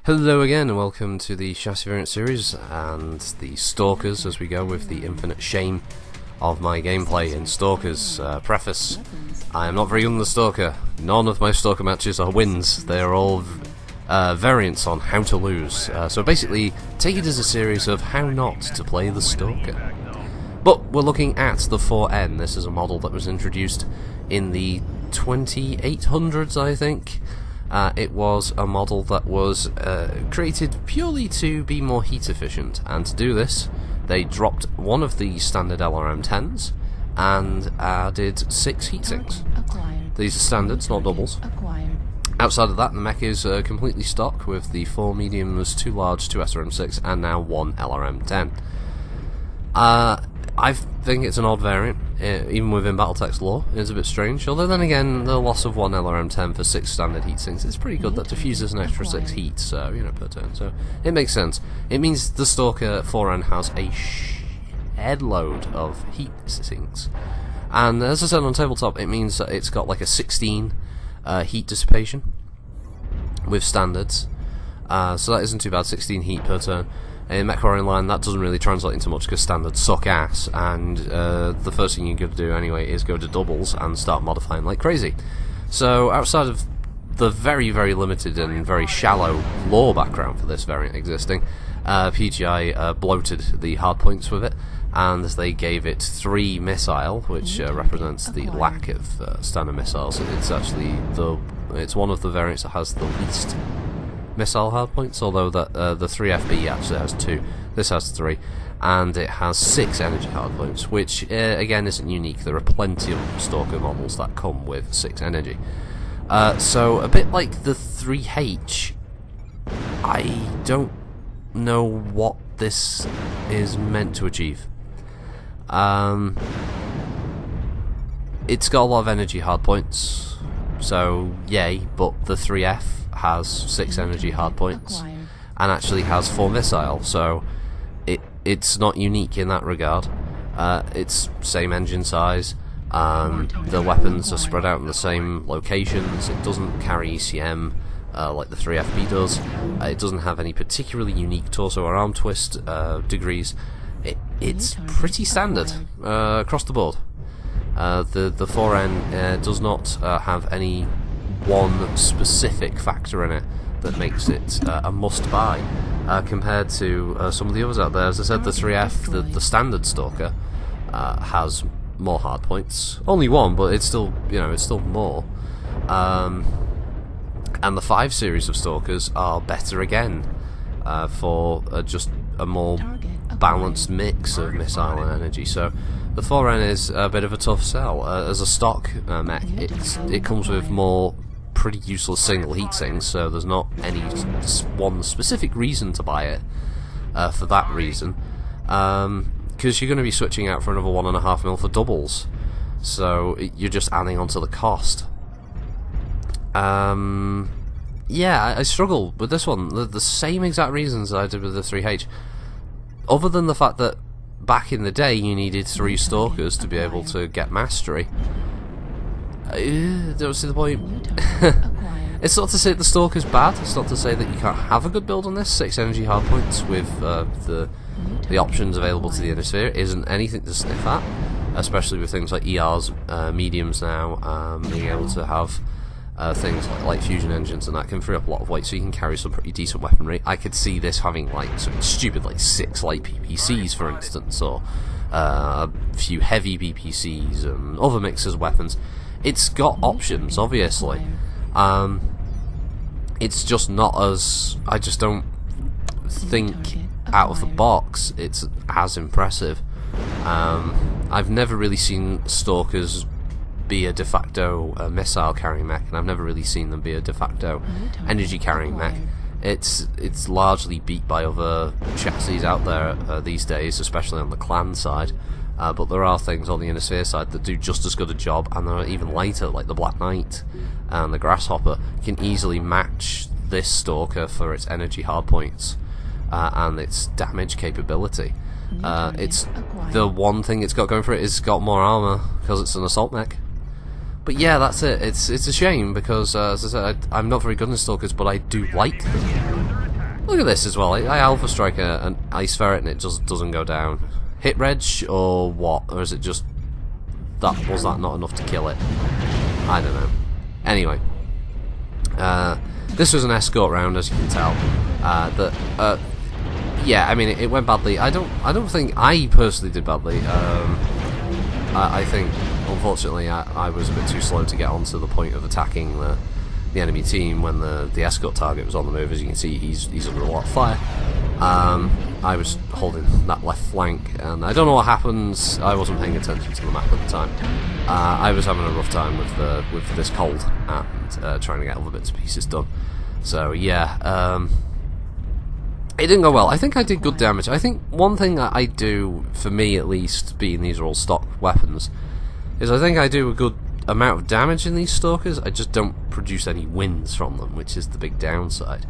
Hello again and welcome to the chassis variant series and the Stalkers as we go with the infinite shame of my gameplay in Stalkers. Preface, I am not very good in the Stalker. None of my Stalker matches are wins. They are all variants on how to lose. So basically, take it as a series of how not to play the Stalker. But we're looking at the 4N. This is a model that was introduced in the 2800s, I think. It was a model that was created purely to be more heat efficient, and to do this they dropped one of the standard LRM-10s and added 6 heatsinks. These are standards, not doubles. Outside of that, the mech is completely stock with the 4 mediums, 2 large, 2 SRM-6 and now 1 LRM-10. I think it's an odd variant, even within Battletech's lore. It's a bit strange, although then again, the loss of 1 LRM-10 for 6 standard heatsinks is pretty good. That diffuses an extra 6 heat, so, you know, per turn, so it makes sense. It means the Stalker 4N has a shed load of heatsinks, and as I said on tabletop, it means that it's got like a 16 heat dissipation with standards, so that isn't too bad, 16 heat per turn. In MechWarrior line, that doesn't really translate into much because standards suck ass, and the first thing you're going to do anyway is go to doubles and start modifying like crazy. So outside of the very, very limited and very shallow lore background for this variant existing, PGI bloated the hardpoints with it, and they gave it 3 missile, which represents the lack of standard missiles. It's actually it's one of the variants that has the least missile hardpoints, although that the 3FB actually has 2. This has 3, and it has 6 energy hardpoints, which again isn't unique. There are plenty of Stalker models that come with 6 energy. So a bit like the 3H, I don't know what this is meant to achieve. It's got a lot of energy hardpoints, so yay, but the 3F has 6 energy hardpoints and actually has 4 missile, so it's not unique in that regard. It's same engine size, the weapons are spread out in the same locations, it doesn't carry ECM like the 3FB does, it doesn't have any particularly unique torso or arm twist degrees. It's pretty standard across the board. The 4N does not have any one specific factor in it that makes it a must-buy compared to some of the others out there. As I said, the 3F, the standard Stalker, has more hardpoints. Only 1, but it's still, you know, it's still more. And the 5 series of Stalkers are better again for just a more balanced mix of missile and energy. So the 4N is a bit of a tough sell. As a stock mech, it comes with more pretty useless single heatsinks, so there's not any one specific reason to buy it for that reason, because you're going to be switching out for another 1.5 mil for doubles, so you're just adding on to the cost. Yeah, I struggle with this one, the same exact reasons I did with the 3H, other than the fact that back in the day you needed 3 Stalkers to be able to get mastery. Don't see the point. It's not to say that the Stalker's bad, it's not to say that you can't have a good build on this. 6 energy hardpoints with the options available to the Inner isn't anything to sniff at, especially with things like ERs, mediums now, being able to have things like light fusion engines and that can free up a lot of weight, so you can carry some pretty decent weaponry. I could see this having like some stupid like 6 light PPCs for instance, or a few heavy BPCs and other mixes of weapons. It's got options, obviously. It's just not as... I just don't think out of the box it's as impressive. I've never really seen Stalkers be a de facto missile carrying mech, and I've never really seen them be a de facto energy carrying mech. It's largely beat by other chassis out there these days, especially on the clan side. But there are things on the Inner Sphere side that do just as good a job, and they're even lighter, like the Black Knight and the Grasshopper can easily match this Stalker for its energy hardpoints and its damage capability. It's the one thing it's got going for it is it's got more armor because it's an assault mech. But yeah, that's it. It's a shame because, as I said, I'm not very good in Stalkers, but I do like them. Look at this as well. I alpha strike an ice ferret and it just doesn't go down. Hit reg or what? Or is it just was that not enough to kill it? I don't know. Anyway, this was an escort round, as you can tell. Yeah, I mean it went badly. I don't think I personally did badly. I think unfortunately I was a bit too slow to get onto the point of attacking the enemy team when the escort target was on the move. As you can see, he's under a lot of fire. I was holding that left flank, and I don't know what happens. I wasn't paying attention to the map at the time. I was having a rough time with this cold and trying to get all the bits and pieces done. So yeah, it didn't go well. I think I did good damage. I think one thing that I do, for me at least, being these are all stock weapons, is I think I do a good amount of damage in these Stalkers. I just don't produce any wins from them, which is the big downside.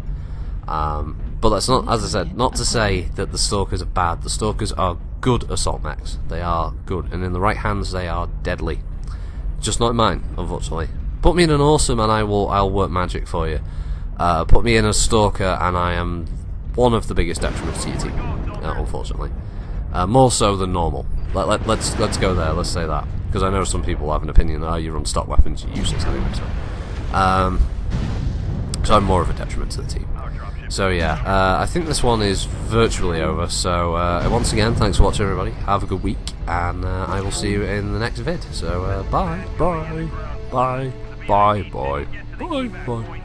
But that's not, as I said, not to say that the Stalkers are bad. The Stalkers are good assault mechs. They are good, and in the right hands they are deadly. Just not in mine, unfortunately. Put me in an awesome and I'll work magic for you. Put me in a Stalker and I am one of the biggest detriments to your team, unfortunately. More so than normal. Let's go there, let's say that. Because I know some people have an opinion, you run stock weapons, you're useless anyway. So I'm more of a detriment to the team. So yeah, I think this one is virtually over. So once again, thanks for watching everybody. Have a good week, and I will see you in the next vid. So bye, bye, bye, bye, bye, bye, bye.